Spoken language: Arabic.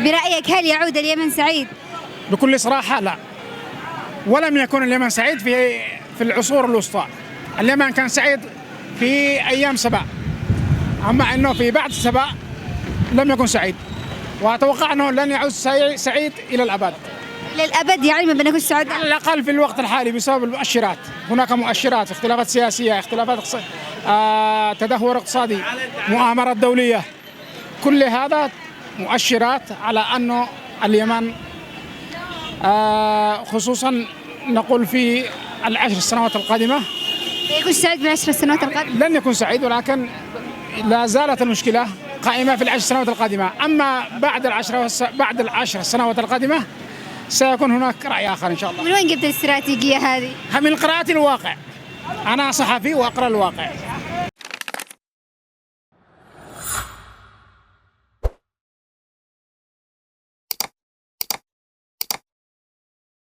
برأيك هل يعود اليمن سعيد؟ بكل صراحة لا، ولم يكن اليمن سعيد في العصور الوسطى. اليمن كان سعيد في أيام سبأ، أما أنه في بعد سبأ لم يكن سعيد، وأتوقع أنه لن يعود سعيد إلى الأبد. إلى الأبد يعني ما بنكون سعداء؟ على الأقل في الوقت الحالي بسبب المؤشرات. هناك مؤشرات، اختلافات سياسية، اختلافات تدهور اقتصادي، مؤامرات دولية، كل هذا مؤشرات على أنه اليمن خصوصا نقول في العشر السنوات القادمة يكون سعيد بالعشر السنوات القادمة؟ لن يكون سعيد، ولكن لا زالت المشكلة قائمة في العشر السنوات القادمة. أما بعد العشر السنوات القادمة سيكون هناك رأي آخر إن شاء الله. من وين جبت الاستراتيجية هذه؟ من قراءة الواقع، أنا صحفي وأقرأ الواقع.